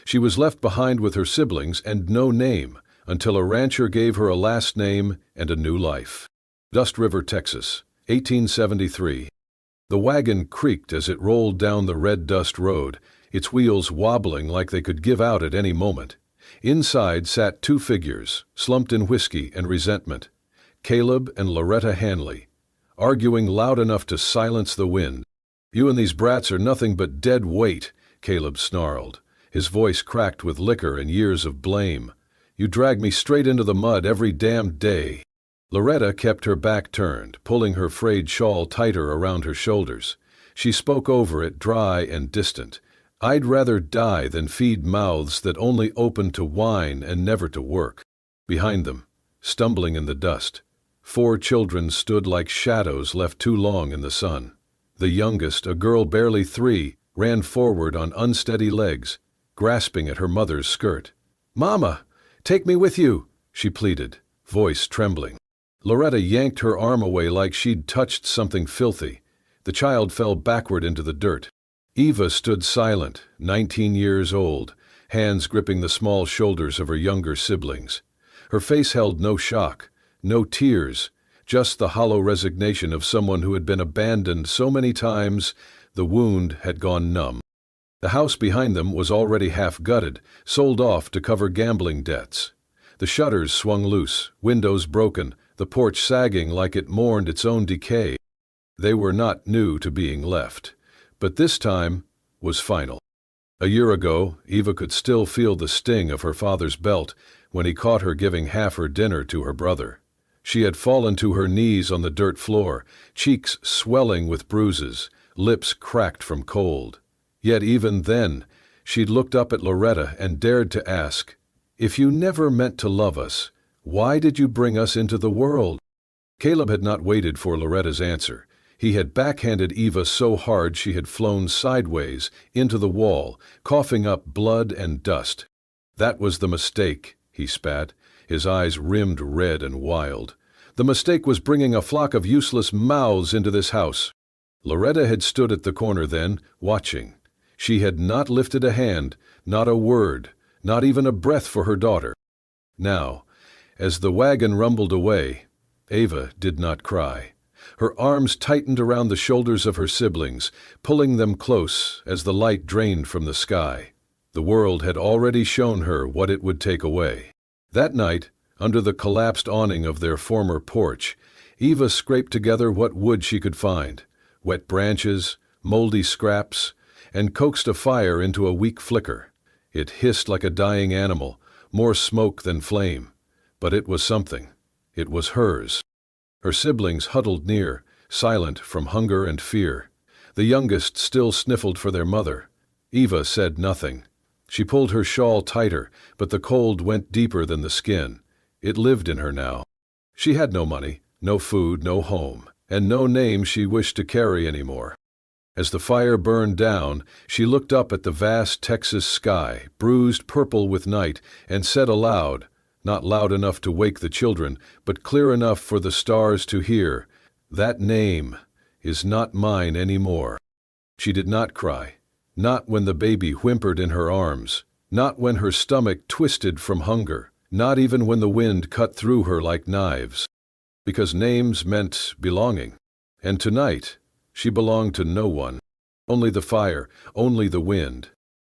She was left behind with her siblings and no name until a rancher gave her a last name and a new life. Dust River, Texas, 1873. The wagon creaked as it rolled down the red dust road, its wheels wobbling like they could give out at any moment. Inside sat two figures, slumped in whiskey and resentment, Caleb and Loretta Hanley, arguing loud enough to silence the wind. "You and these brats are nothing but dead weight," Caleb snarled. His voice cracked with liquor and years of blame. "You drag me straight into the mud every damned day." Loretta kept her back turned, pulling her frayed shawl tighter around her shoulders. She spoke over it, dry and distant. "I'd rather die than feed mouths that only open to whine and never to work." Behind them, stumbling in the dust, 4 children stood like shadows left too long in the sun. The youngest, a girl barely 3, ran forward on unsteady legs, grasping at her mother's skirt. "Mama, take me with you," she pleaded, voice trembling. Loretta yanked her arm away like she'd touched something filthy. The child fell backward into the dirt. Eva stood silent, 19 years old, hands gripping the small shoulders of her younger siblings. Her face held no shock, no tears, just the hollow resignation of someone who had been abandoned so many times the wound had gone numb. The house behind them was already half gutted, sold off to cover gambling debts. The shutters swung loose, windows broken, the porch sagging like it mourned its own decay. They were not new to being left, but this time was final. A year ago, Eva could still feel the sting of her father's belt when he caught her giving half her dinner to her brother. She had fallen to her knees on the dirt floor, cheeks swelling with bruises, lips cracked from cold. Yet even then, she'd looked up at Loretta and dared to ask, "If you never meant to love us, why did you bring us into the world?" Caleb had not waited for Loretta's answer. He had backhanded Eva so hard she had flown sideways into the wall, coughing up blood and dust. "That was the mistake," he spat, his eyes rimmed red and wild. "The mistake was bringing a flock of useless mouths into this house." Loretta had stood at the corner then, watching. She had not lifted a hand, not a word, not even a breath for her daughter. Now, as the wagon rumbled away, Eva did not cry. Her arms tightened around the shoulders of her siblings, pulling them close as the light drained from the sky. The world had already shown her what it would take away. That night, under the collapsed awning of their former porch, Eva scraped together what wood she could find, wet branches, moldy scraps, and coaxed a fire into a weak flicker. It hissed like a dying animal, more smoke than flame. But it was something. It was hers. Her siblings huddled near, silent from hunger and fear. The youngest still sniffled for their mother. Eva said nothing. She pulled her shawl tighter, but the cold went deeper than the skin. It lived in her now. She had no money, no food, no home, and no name she wished to carry anymore. As the fire burned down, she looked up at the vast Texas sky, bruised purple with night, and said aloud, not loud enough to wake the children, but clear enough for the stars to hear, "That name is not mine anymore." She did not cry, not when the baby whimpered in her arms, not when her stomach twisted from hunger, not even when the wind cut through her like knives. Because names meant belonging, and tonight she belonged to no one. Only the fire, only the wind,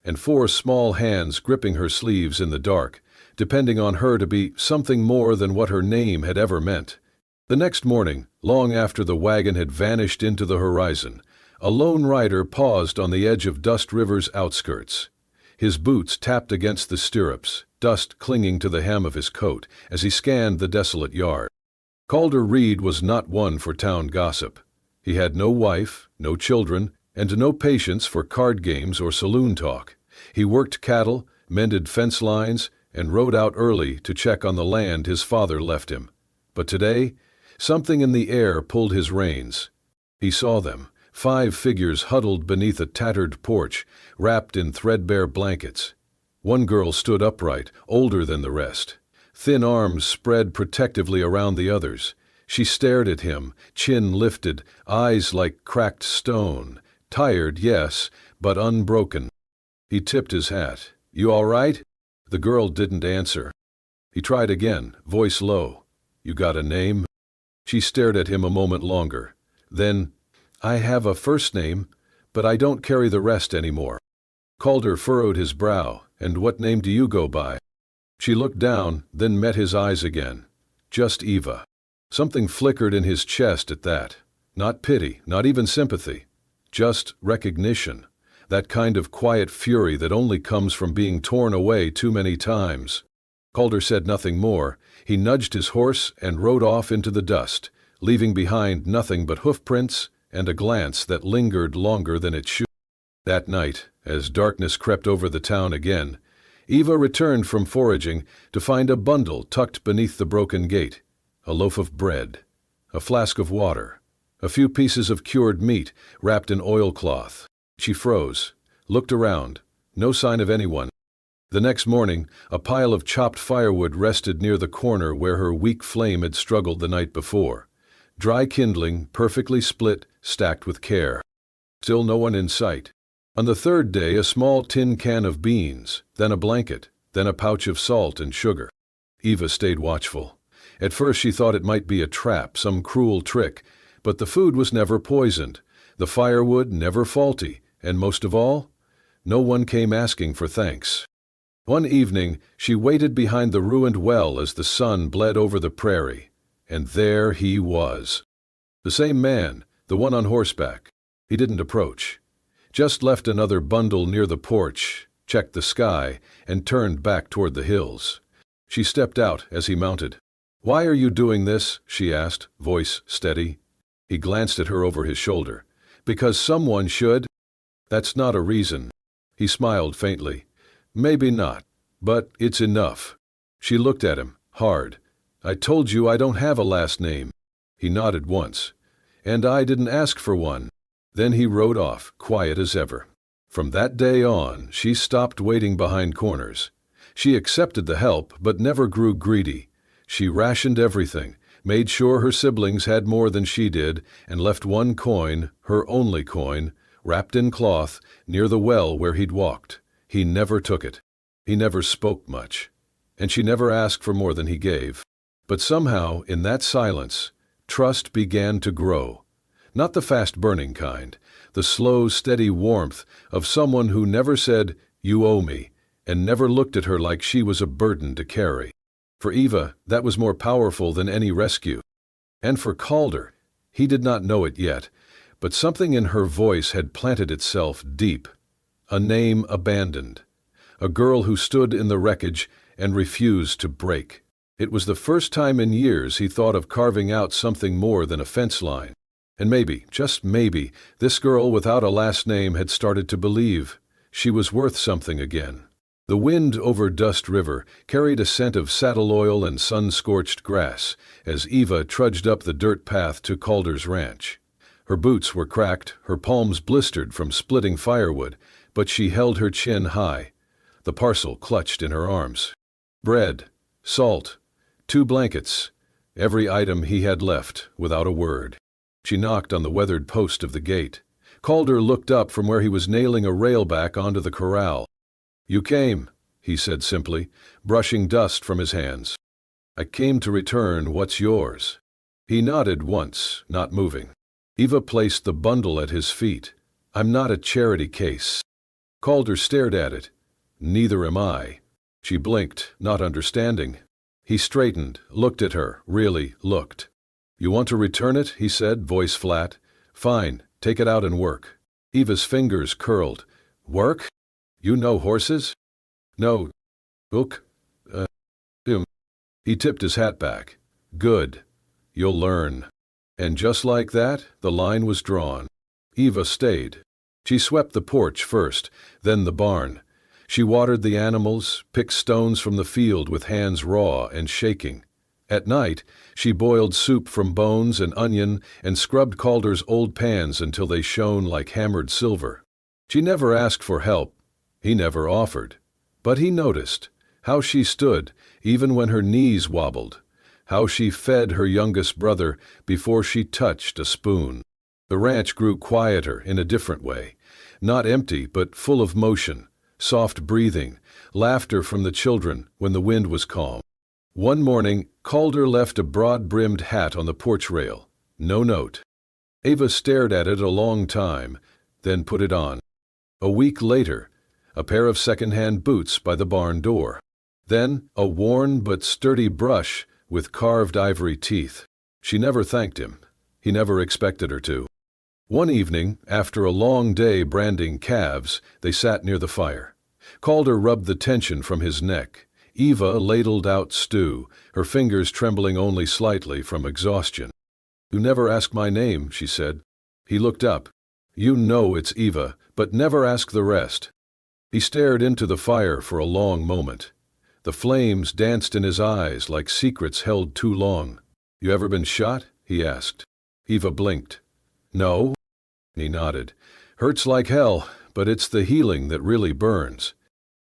and 4 small hands gripping her sleeves in the dark, depending on her to be something more than what her name had ever meant. The next morning, long after the wagon had vanished into the horizon, a lone rider paused on the edge of Dust River's outskirts. His boots tapped against the stirrups, dust clinging to the hem of his coat as he scanned the desolate yard. Calder Reed was not one for town gossip. He had no wife, no children, and no patience for card games or saloon talk. He worked cattle, mended fence lines, and rode out early to check on the land his father left him. But today, something in the air pulled his reins. He saw them, 5 figures huddled beneath a tattered porch, wrapped in threadbare blankets. One girl stood upright, older than the rest. Thin arms spread protectively around the others. She stared at him, chin lifted, eyes like cracked stone. Tired, yes, but unbroken. He tipped his hat. "You all right?" The girl didn't answer. He tried again, voice low. "You got a name?" She stared at him a moment longer. Then, "I have a first name, but I don't carry the rest anymore." Calder furrowed his brow. "And what name do you go by?" She looked down, then met his eyes again. "Just Eva." Something flickered in his chest at that. Not pity, not even sympathy. Just recognition. That kind of quiet fury that only comes from being torn away too many times. Calder said nothing more. He nudged his horse and rode off into the dust, leaving behind nothing but hoofprints and a glance that lingered longer than it should. That night, as darkness crept over the town again, Eva returned from foraging to find a bundle tucked beneath the broken gate. A loaf of bread, a flask of water, a few pieces of cured meat wrapped in oilcloth. She froze, looked around, no sign of anyone. The next morning, a pile of chopped firewood rested near the corner where her weak flame had struggled the night before. Dry kindling, perfectly split, stacked with care. Still no one in sight. On the third day, a small tin can of beans, then a blanket, then a pouch of salt and sugar. Eva stayed watchful. At first she thought it might be a trap, some cruel trick, but the food was never poisoned, the firewood never faulty, and most of all, no one came asking for thanks. One evening, she waited behind the ruined well as the sun bled over the prairie, and there he was. The same man, the one on horseback. He didn't approach. Just left another bundle near the porch, checked the sky, and turned back toward the hills. She stepped out as he mounted. "Why are you doing this?" she asked, voice steady. He glanced at her over his shoulder. "Because someone should." "That's not a reason." He smiled faintly. "Maybe not, but it's enough." She looked at him, hard. "I told you I don't have a last name." He nodded once. "And I didn't ask for one." Then he rode off, quiet as ever. From that day on, she stopped waiting behind corners. She accepted the help, but never grew greedy. She rationed everything, made sure her siblings had more than she did, and left one coin, her only coin, wrapped in cloth, near the well where he'd walked. He never took it. He never spoke much. And she never asked for more than he gave. But somehow, in that silence, trust began to grow. Not the fast-burning kind, the slow, steady warmth of someone who never said, "You owe me," and never looked at her like she was a burden to carry. For Eva, that was more powerful than any rescue. And for Calder, he did not know it yet, but something in her voice had planted itself deep. A name abandoned. A girl who stood in the wreckage and refused to break. It was the first time in years he thought of carving out something more than a fence line. And maybe, just maybe, this girl without a last name had started to believe she was worth something again. The wind over Dust River carried a scent of saddle oil and sun-scorched grass as Eva trudged up the dirt path to Calder's ranch. Her boots were cracked, her palms blistered from splitting firewood, but she held her chin high, the parcel clutched in her arms. Bread, salt, 2 blankets, every item he had left without a word. She knocked on the weathered post of the gate. Calder looked up from where he was nailing a railback onto the corral. "You came," he said simply, brushing dust from his hands. "I came to return what's yours." He nodded once, not moving. Eva placed the bundle at his feet. "I'm not a charity case." Calder stared at it. "Neither am I." She blinked, not understanding. He straightened, looked at her, really looked. "You want to return it?" he said, voice flat. "Fine, take it out and work." Eva's fingers curled. "Work? You know horses?" "No. Look. He tipped his hat back. "Good. You'll learn." And just like that, the line was drawn. Eva stayed. She swept the porch first, then the barn. She watered the animals, picked stones from the field with hands raw and shaking. At night, she boiled soup from bones and onion and scrubbed Calder's old pans until they shone like hammered silver. She never asked for help. He never offered. But he noticed how she stood, even when her knees wobbled, how she fed her youngest brother before she touched a spoon. The ranch grew quieter in a different way, not empty but full of motion, soft breathing, laughter from the children when the wind was calm. One morning, Calder left a broad-brimmed hat on the porch rail. No note. Ava stared at it a long time, then put it on. A week later, a pair of second-hand boots by the barn door. Then, a worn but sturdy brush with carved ivory teeth. She never thanked him. He never expected her to. One evening, after a long day branding calves, they sat near the fire. Calder rubbed the tension from his neck. Eva ladled out stew, her fingers trembling only slightly from exhaustion. "You never ask my name," she said. He looked up. "You know it's Eva, but never ask the rest." He stared into the fire for a long moment. The flames danced in his eyes like secrets held too long. "You ever been shot?" he asked. Eva blinked. "No." He nodded. "Hurts like hell, but it's the healing that really burns."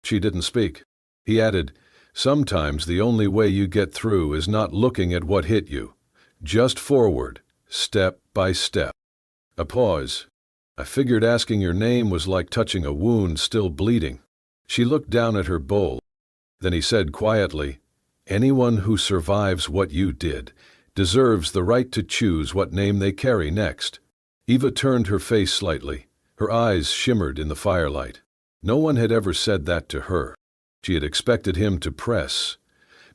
She didn't speak. He added, "Sometimes the only way you get through is not looking at what hit you. Just forward, step by step." A pause. "I figured asking your name was like touching a wound still bleeding." She looked down at her bowl. Then he said quietly, "Anyone who survives what you did deserves the right to choose what name they carry next." Eva turned her face slightly. Her eyes shimmered in the firelight. No one had ever said that to her. She had expected him to press,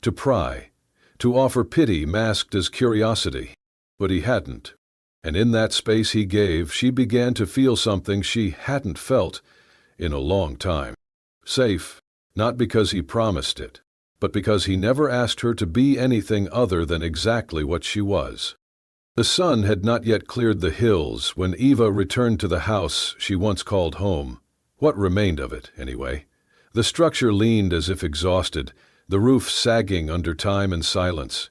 to pry, to offer pity masked as curiosity. But he hadn't. And in that space he gave, she began to feel something she hadn't felt in a long time. Safe, not because he promised it, but because he never asked her to be anything other than exactly what she was. The sun had not yet cleared the hills when Eva returned to the house she once called home. What remained of it, anyway. The structure leaned as if exhausted, the roof sagging under time and silence.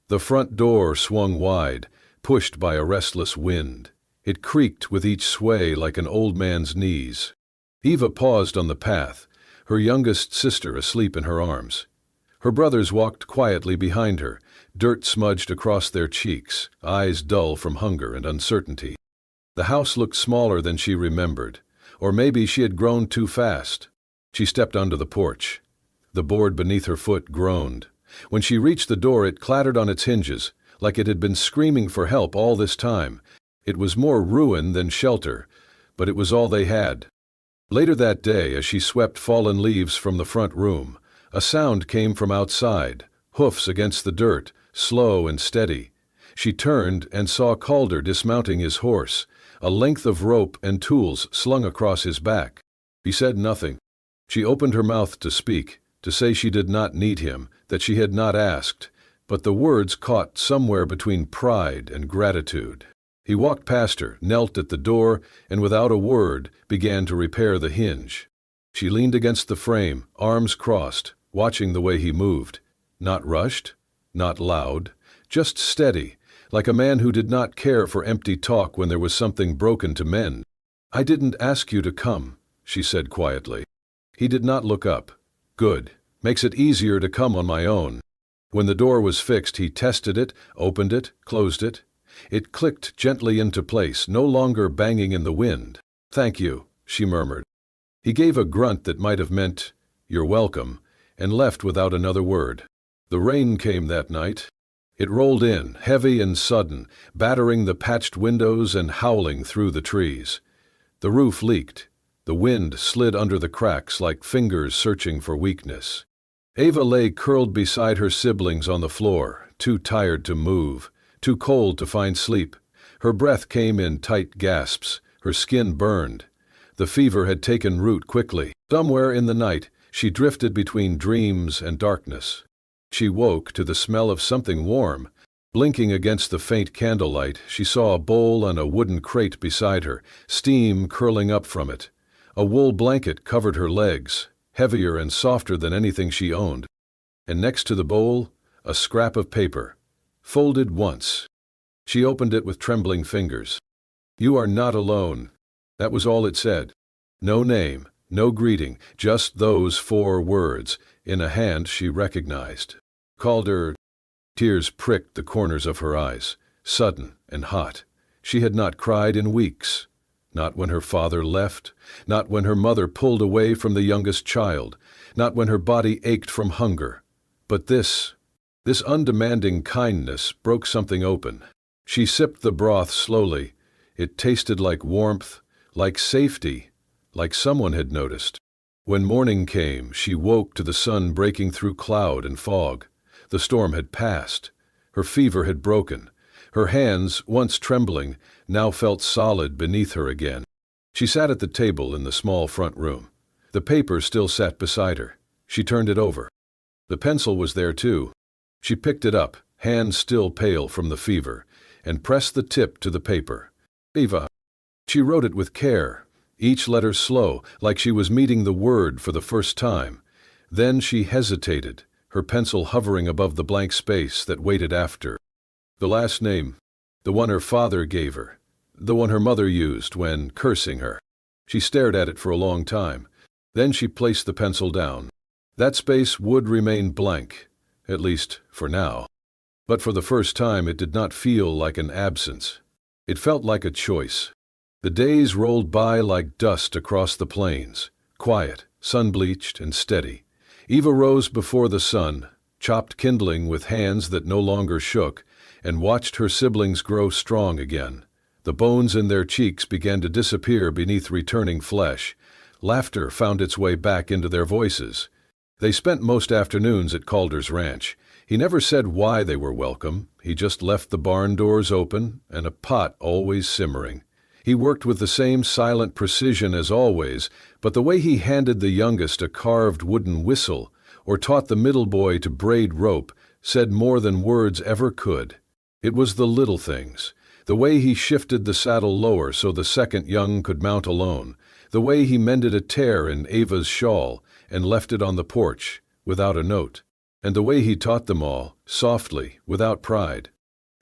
The front door swung wide, pushed by a restless wind. It creaked with each sway like an old man's knees. Eva paused on the path, her youngest sister asleep in her arms. Her brothers walked quietly behind her, dirt smudged across their cheeks, eyes dull from hunger and uncertainty. The house looked smaller than she remembered, or maybe she had grown too fast. She stepped onto the porch. The board beneath her foot groaned. When she reached the door, it clattered on its hinges, like it had been screaming for help all this time. It was more ruin than shelter, but it was all they had. Later that day, as she swept fallen leaves from the front room, a sound came from outside, hoofs against the dirt, slow and steady. She turned and saw Calder dismounting his horse, a length of rope and tools slung across his back. He said nothing. She opened her mouth to speak, to say she did not need him, that she had not asked, but the words caught somewhere between pride and gratitude. He walked past her, knelt at the door, and without a word began to repair the hinge. She leaned against the frame, arms crossed, watching the way he moved. Not rushed, not loud, just steady, like a man who did not care for empty talk when there was something broken to mend. "I didn't ask you to come," she said quietly. He did not look up. "Good. Makes it easier to come on my own." When the door was fixed, he tested it, opened it, closed it. It clicked gently into place, no longer banging in the wind. "Thank you," she murmured. He gave a grunt that might have meant, "You're welcome," and left without another word. The rain came that night. It rolled in, heavy and sudden, battering the patched windows and howling through the trees. The roof leaked. The wind slid under the cracks like fingers searching for weakness. Ava lay curled beside her siblings on the floor, too tired to move, too cold to find sleep. Her breath came in tight gasps, her skin burned. The fever had taken root quickly. Somewhere in the night, she drifted between dreams and darkness. She woke to the smell of something warm. Blinking against the faint candlelight, she saw a bowl and a wooden crate beside her, steam curling up from it. A wool blanket covered her legs, heavier and softer than anything she owned. And next to the bowl, a scrap of paper, folded once. She opened it with trembling fingers. "You are not alone." That was all it said. No name, no greeting, just those 4 words, in a hand she recognized. Calder. Tears pricked the corners of her eyes, sudden and hot. She had not cried in weeks. Not when her father left, not when her mother pulled away from the youngest child, not when her body ached from hunger. But this undemanding kindness broke something open. She sipped the broth slowly. It tasted like warmth, like safety, like someone had noticed. When morning came, she woke to the sun breaking through cloud and fog. The storm had passed. Her fever had broken. Her hands, once trembling, now felt solid beneath her again. She sat at the table in the small front room. The paper still sat beside her. She turned it over. The pencil was there too. She picked it up, hands still pale from the fever, and pressed the tip to the paper. Eva. She wrote it with care, each letter slow, like she was meeting the word for the first time. Then she hesitated, her pencil hovering above the blank space that waited after. The last name, the one her father gave her, the one her mother used when cursing her. She stared at it for a long time. Then she placed the pencil down. That space would remain blank, at least for now. But for the first time it did not feel like an absence. It felt like a choice. The days rolled by like dust across the plains, quiet, sun-bleached and steady. Eva rose before the sun, chopped kindling with hands that no longer shook, and watched her siblings grow strong again. The bones in their cheeks began to disappear beneath returning flesh. Laughter found its way back into their voices. They spent most afternoons at Calder's ranch. He never said why they were welcome. He just left the barn doors open and a pot always simmering. He worked with the same silent precision as always, but the way he handed the youngest a carved wooden whistle or taught the middle boy to braid rope said more than words ever could. It was the little things, the way he shifted the saddle lower so the second young could mount alone, the way he mended a tear in Ava's shawl and left it on the porch without a note, and the way he taught them all, softly, without pride.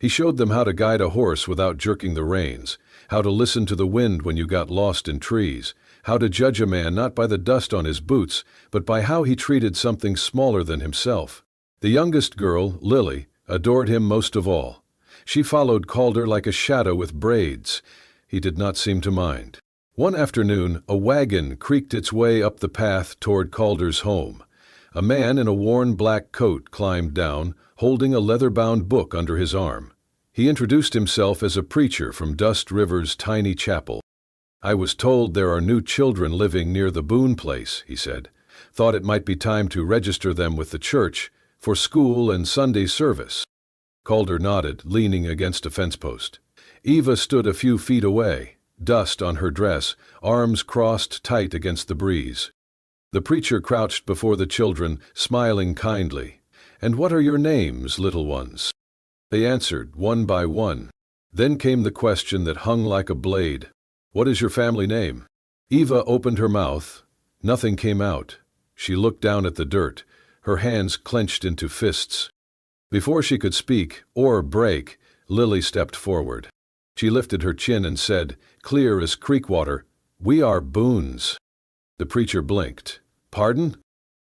He showed them how to guide a horse without jerking the reins, how to listen to the wind when you got lost in trees, how to judge a man not by the dust on his boots, but by how he treated something smaller than himself. The youngest girl, Lily, adored him most of all. She followed Calder like a shadow with braids. He did not seem to mind. One afternoon, a wagon creaked its way up the path toward Calder's home. A man in a worn black coat climbed down, holding a leather-bound book under his arm. He introduced himself as a preacher from Dust River's tiny chapel. "I was told there are new children living near the Boone place," he said. "Thought it might be time to register them with the church for school and Sunday service." Calder nodded, leaning against a fence post. Eva stood a few feet away, dust on her dress, arms crossed tight against the breeze. The preacher crouched before the children, smiling kindly. "And what are your names, little ones?" They answered, one by one. Then came the question that hung like a blade. "What is your family name?" Eva opened her mouth. Nothing came out. She looked down at the dirt, her hands clenched into fists. Before she could speak, or break, Lily stepped forward. She lifted her chin and said, clear as creek water, "We are Boones." The preacher blinked. "Pardon?"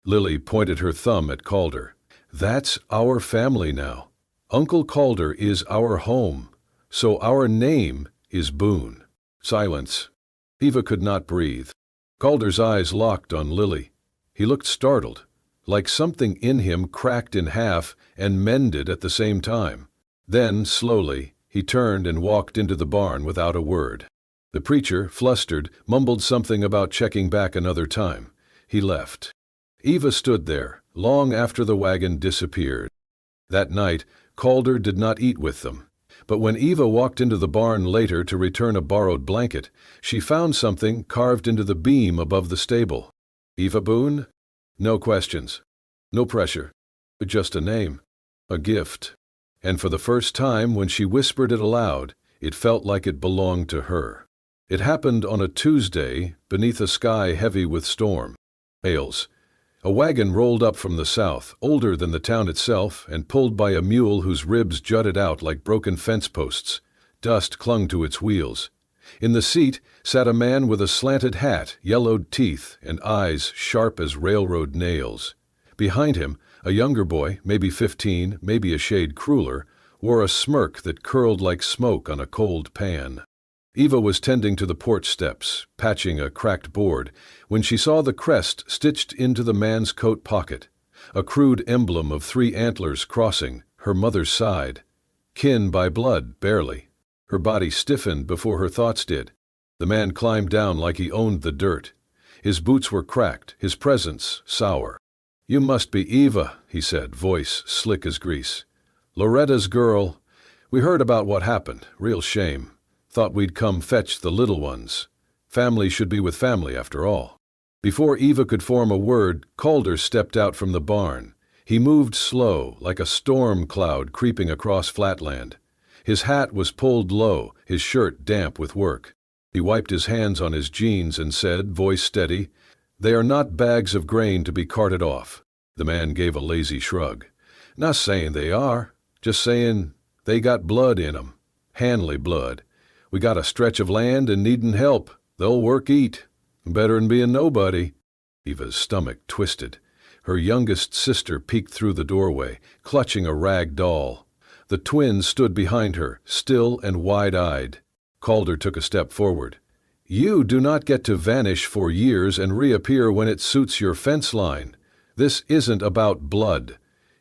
Lily pointed her thumb at Calder. "That's our family now. Uncle Calder is our home, so our name is Boone." Silence. Eva could not breathe. Calder's eyes locked on Lily. He looked startled, like something in him cracked in half and mended at the same time. Then, slowly, he turned and walked into the barn without a word. The preacher, flustered, mumbled something about checking back another time. He left. Eva stood there, long after the wagon disappeared. That night, Calder did not eat with them. But when Eva walked into the barn later to return a borrowed blanket, she found something carved into the beam above the stable. Eva Boone? No questions. No pressure. Just a name. A gift. And for the first time, when she whispered it aloud, it felt like it belonged to her. It happened on a Tuesday, beneath a sky heavy with storm. Ales. A wagon rolled up from the south, older than the town itself, and pulled by a mule whose ribs jutted out like broken fence posts. Dust clung to its wheels. In the seat sat a man with a slanted hat, yellowed teeth, and eyes sharp as railroad nails. Behind him, a younger boy, maybe 15, maybe a shade crueler, wore a smirk that curled like smoke on a cold pan. Eva was tending to the porch steps, patching a cracked board, when she saw the crest stitched into the man's coat pocket, a crude emblem of 3 antlers crossing her mother's side. Kin by blood, barely. Her body stiffened before her thoughts did. The man climbed down like he owned the dirt. His boots were cracked, his presence sour. "You must be Eva," he said, voice slick as grease. "Loretta's girl. We heard about what happened. Real shame. Thought we'd come fetch the little ones. Family should be with family, after all." Before Eva could form a word, Calder stepped out from the barn. He moved slow, like a storm cloud creeping across flatland. His hat was pulled low, his shirt damp with work. He wiped his hands on his jeans and said, voice steady, "They are not bags of grain to be carted off." The man gave a lazy shrug. "Not saying they are, just saying they got blood in 'em. Hanley blood. We got a stretch of land and needin' help. They'll work eat. Better'n being nobody." Eva's stomach twisted. Her youngest sister peeked through the doorway, clutching a rag doll. The twins stood behind her, still and wide-eyed. Calder took a step forward. "You do not get to vanish for years and reappear when it suits your fence line. This isn't about blood.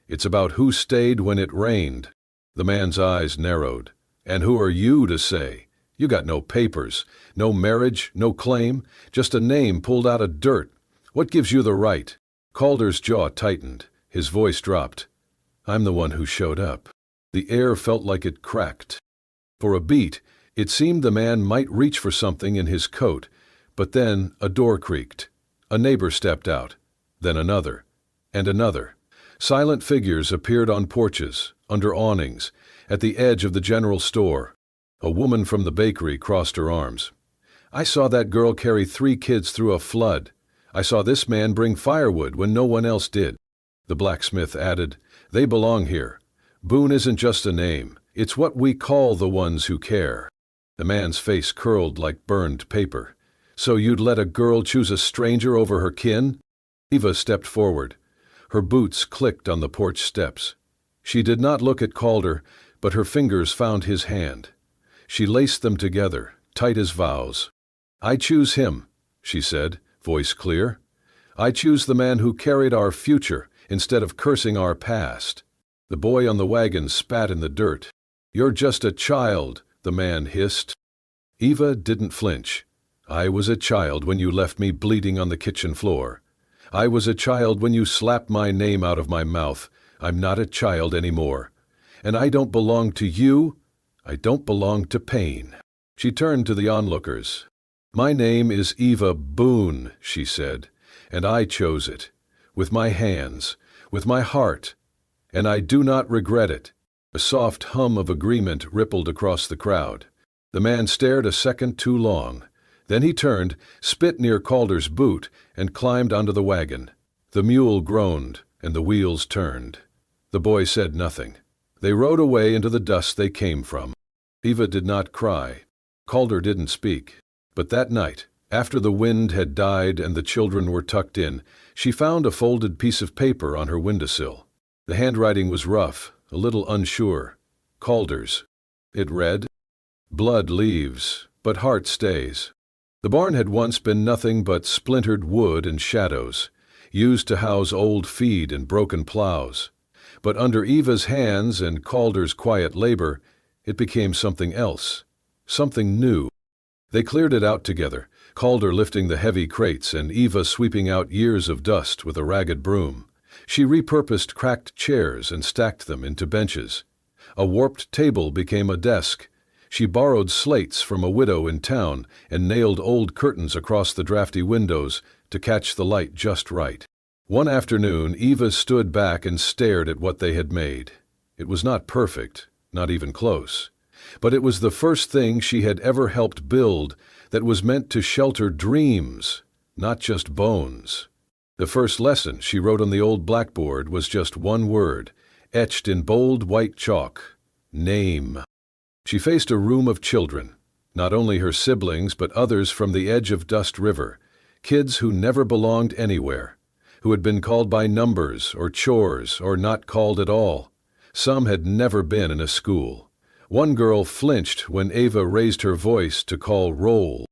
It's about who stayed when it rained." The man's eyes narrowed. "And who are you to say? You got no papers, no marriage, no claim, just a name pulled out of dirt. What gives you the right?" Calder's jaw tightened. His voice dropped. "I'm the one who showed up." The air felt like it cracked. For a beat, it seemed the man might reach for something in his coat, but then a door creaked. A neighbor stepped out, then another, and another. Silent figures appeared on porches, under awnings, at the edge of the general store. A woman from the bakery crossed her arms. "I saw that girl carry 3 kids through a flood. I saw this man bring firewood when no one else did." The blacksmith added, "They belong here. Boone isn't just a name. It's what we call the ones who care." The man's face curled like burned paper. "So you'd let a girl choose a stranger over her kin?" Eva stepped forward. Her boots clicked on the porch steps. She did not look at Calder, but her fingers found his hand. She laced them together, tight as vows. "I choose him," she said, voice clear. "I choose the man who carried our future instead of cursing our past." The boy on the wagon spat in the dirt. "You're just a child," the man hissed. Eva didn't flinch. "I was a child when you left me bleeding on the kitchen floor. I was a child when you slapped my name out of my mouth. I'm not a child anymore. And I don't belong to you. I don't belong to pain." She turned to the onlookers. "My name is Eva Boone," she said, "and I chose it. With my hands, with my heart. And I do not regret it." A soft hum of agreement rippled across the crowd. The man stared a second too long. Then he turned, spit near Calder's boot, and climbed onto the wagon. The mule groaned, and the wheels turned. The boy said nothing. They rode away into the dust they came from. Eva did not cry. Calder didn't speak. But that night, after the wind had died and the children were tucked in, she found a folded piece of paper on her windowsill. The handwriting was rough, a little unsure. Calder's. It read, "Blood leaves, but heart stays." The barn had once been nothing but splintered wood and shadows, used to house old feed and broken plows. But under Eva's hands and Calder's quiet labor, it became something else, something new. They cleared it out together, Calder lifting the heavy crates and Eva sweeping out years of dust with a ragged broom. She repurposed cracked chairs and stacked them into benches. A warped table became a desk. She borrowed slates from a widow in town and nailed old curtains across the drafty windows to catch the light just right. One afternoon, Eva stood back and stared at what they had made. It was not perfect, not even close. But it was the first thing she had ever helped build that was meant to shelter dreams, not just bones. The first lesson she wrote on the old blackboard was just one word, etched in bold white chalk: name. She faced a room of children, not only her siblings but others from the edge of Dust River, kids who never belonged anywhere, who had been called by numbers or chores or not called at all. Some had never been in a school. One girl flinched when Ava raised her voice to call roll.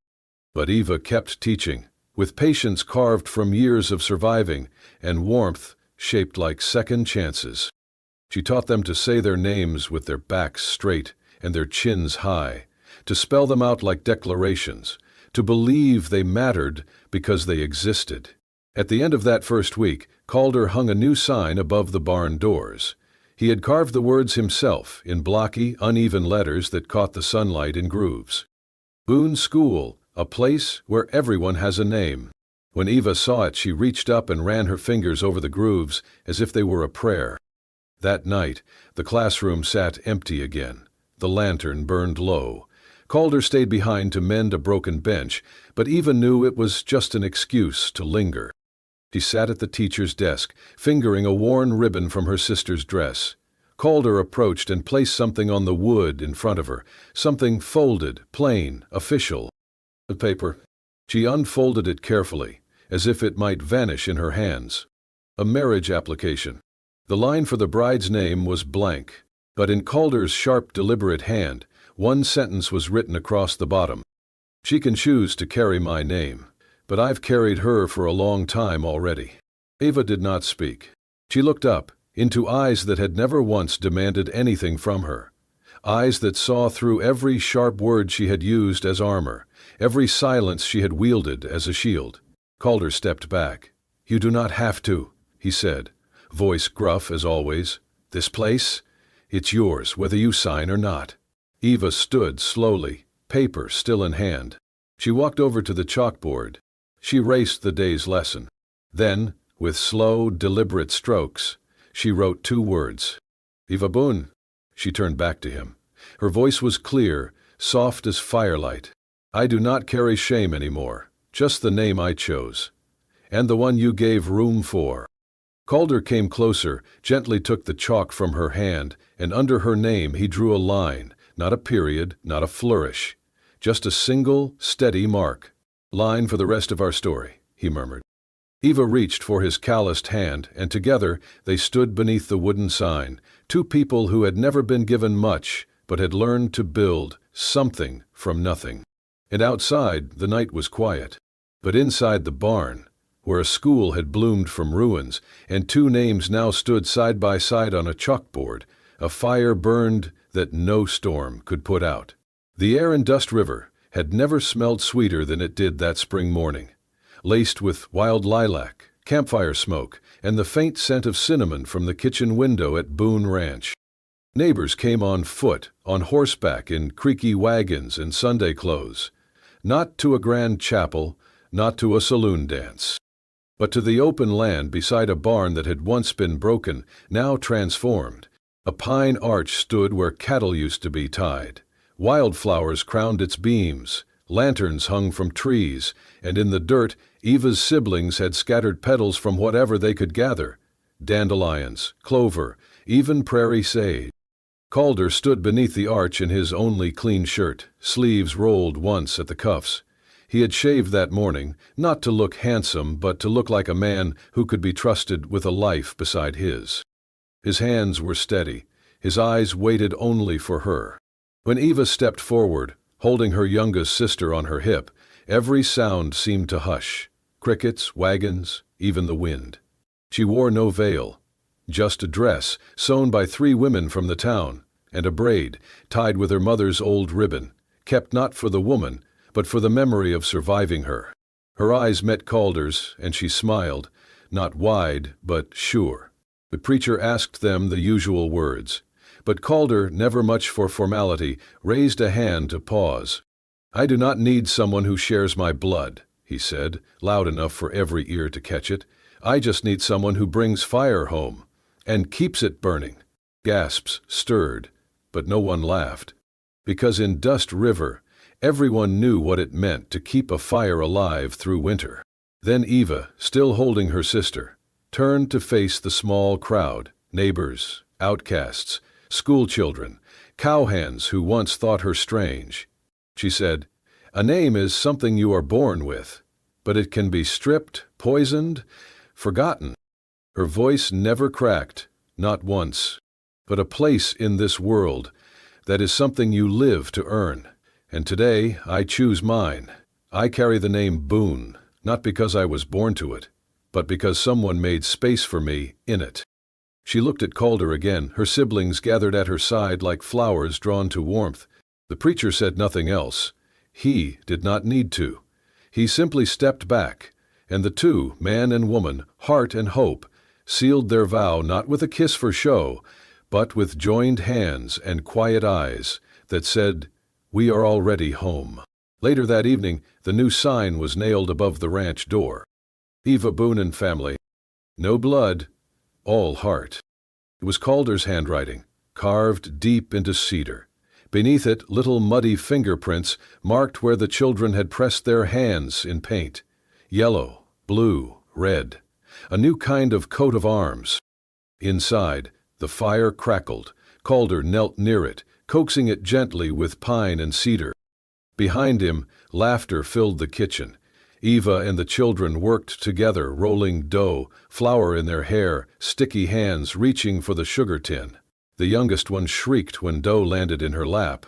But Eva kept teaching, with patience carved from years of surviving and warmth shaped like second chances. She taught them to say their names with their backs straight and their chins high, to spell them out like declarations, to believe they mattered because they existed. At the end of that first week, Calder hung a new sign above the barn doors. He had carved the words himself in blocky, uneven letters that caught the sunlight in grooves. Boone School, a place where everyone has a name. When Eva saw it, she reached up and ran her fingers over the grooves as if they were a prayer. That night, the classroom sat empty again. The lantern burned low. Calder stayed behind to mend a broken bench, but Eva knew it was just an excuse to linger. She sat at the teacher's desk, fingering a worn ribbon from her sister's dress. Calder approached and placed something on the wood in front of her, something folded, plain, official. The paper. She unfolded it carefully, as if it might vanish in her hands. A marriage application. The line for the bride's name was blank, but in Calder's sharp, deliberate hand, one sentence was written across the bottom. She can choose to carry my name, but I've carried her for a long time already. Ava did not speak. She looked up, into eyes that had never once demanded anything from her. Eyes that saw through every sharp word she had used as armor, every silence she had wielded as a shield. Calder stepped back. "You do not have to," he said, voice gruff as always. "This place? It's yours, whether you sign or not." Eva stood slowly, paper still in hand. She walked over to the chalkboard. She erased the day's lesson. Then, with slow, deliberate strokes, she wrote 2 words. "Eva Boone." She turned back to him. Her voice was clear, soft as firelight. "I do not carry shame anymore, just the name I chose. And the one you gave room for." Calder came closer, gently took the chalk from her hand, and under her name he drew a line, not a period, not a flourish. Just a single, steady mark. "Line for the rest of our story," he murmured. Eva reached for his calloused hand, and together they stood beneath the wooden sign, 2 people who had never been given much, but had learned to build something from nothing. And outside, the night was quiet. But inside the barn, where a school had bloomed from ruins, and 2 names now stood side by side on a chalkboard, a fire burned that no storm could put out. The air in Dust River had never smelled sweeter than it did that spring morning, laced with wild lilac, campfire smoke, and the faint scent of cinnamon from the kitchen window at Boone Ranch. Neighbors came on foot, on horseback, in creaky wagons and Sunday clothes, not to a grand chapel, not to a saloon dance, but to the open land beside a barn that had once been broken, now transformed. A pine arch stood where cattle used to be tied. Wildflowers crowned its beams, lanterns hung from trees, and in the dirt Eva's siblings had scattered petals from whatever they could gather, dandelions, clover, even prairie sage. Calder stood beneath the arch in his only clean shirt, sleeves rolled once at the cuffs. He had shaved that morning, not to look handsome, but to look like a man who could be trusted with a life beside his. His hands were steady, his eyes waited only for her. When Eva stepped forward, holding her youngest sister on her hip, every sound seemed to hush. Crickets, wagons, even the wind. She wore no veil, just a dress sewn by 3 women from the town, and a braid, tied with her mother's old ribbon, kept not for the woman, but for the memory of surviving her. Her eyes met Calder's, and she smiled, not wide, but sure. The preacher asked them the usual words, but Calder, never much for formality, raised a hand to pause. "I do not need someone who shares my blood," he said, loud enough for every ear to catch it. "I just need someone who brings fire home, and keeps it burning." Gasps stirred, but no one laughed. Because in Dust River, everyone knew what it meant to keep a fire alive through winter. Then Eva, still holding her sister, turned to face the small crowd, neighbors, outcasts, schoolchildren, cowhands who once thought her strange. She said, "A name is something you are born with, but it can be stripped, poisoned, forgotten." Her voice never cracked, not once. "But a place in this world That is something you live to earn. And today, I choose mine. I carry the name Boone, not because I was born to it, but because someone made space for me in it. She looked at Calder again, her siblings gathered at her side like flowers drawn to warmth. The preacher said nothing else. He did not need to. He simply stepped back, and the two, man and woman, heart and hope, sealed their vow not with a kiss for show, but with joined hands and quiet eyes that said, "We are already home." Later that evening, the new sign was nailed above the ranch door. Eva Boone and family. No blood, all heart. It was Calder's handwriting, carved deep into cedar. Beneath it, little muddy fingerprints marked where the children had pressed their hands in paint. Yellow, blue, red. A new kind of coat of arms. Inside, the fire crackled. Calder knelt near it, coaxing it gently with pine and cedar. Behind him, laughter filled the kitchen. Eva and the children worked together, rolling dough, flour in their hair, sticky hands reaching for the sugar tin. The youngest one shrieked when dough landed in her lap.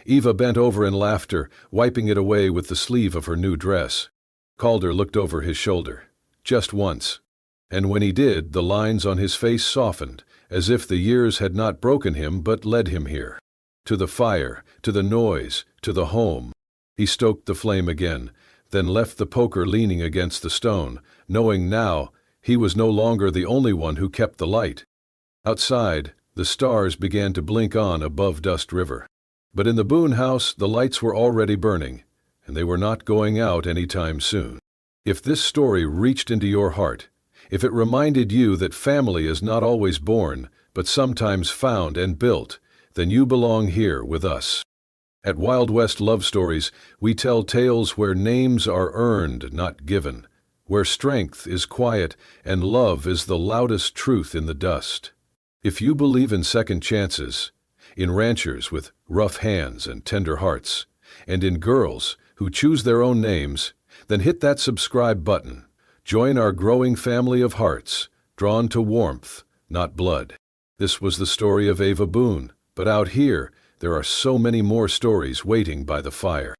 Eva bent over in laughter, wiping it away with the sleeve of her new dress. Calder looked over his shoulder. Just once. And when he did, the lines on his face softened, as if the years had not broken him but led him here. To the fire, to the noise, to the home. He stoked the flame again, then left the poker leaning against the stone, knowing now he was no longer the only one who kept the light. Outside, the stars began to blink on above Dust River. But in the Boone house, the lights were already burning, and they were not going out any time soon. If this story reached into your heart, if it reminded you that family is not always born, but sometimes found and built, then you belong here with us. At Wild West Love Stories, we tell tales where names are earned, not given, where strength is quiet and love is the loudest truth in the dust. If you believe in second chances, in ranchers with rough hands and tender hearts, and in girls who choose their own names, then hit that subscribe button. Join our growing family of hearts, drawn to warmth, not blood. This was the story of Eva Boone, but out here, there are so many more stories waiting by the fire.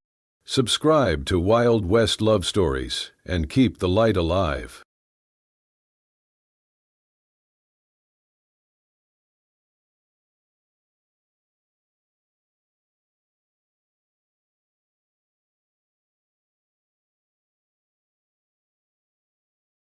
Subscribe to Wild West Love Stories and keep the light alive.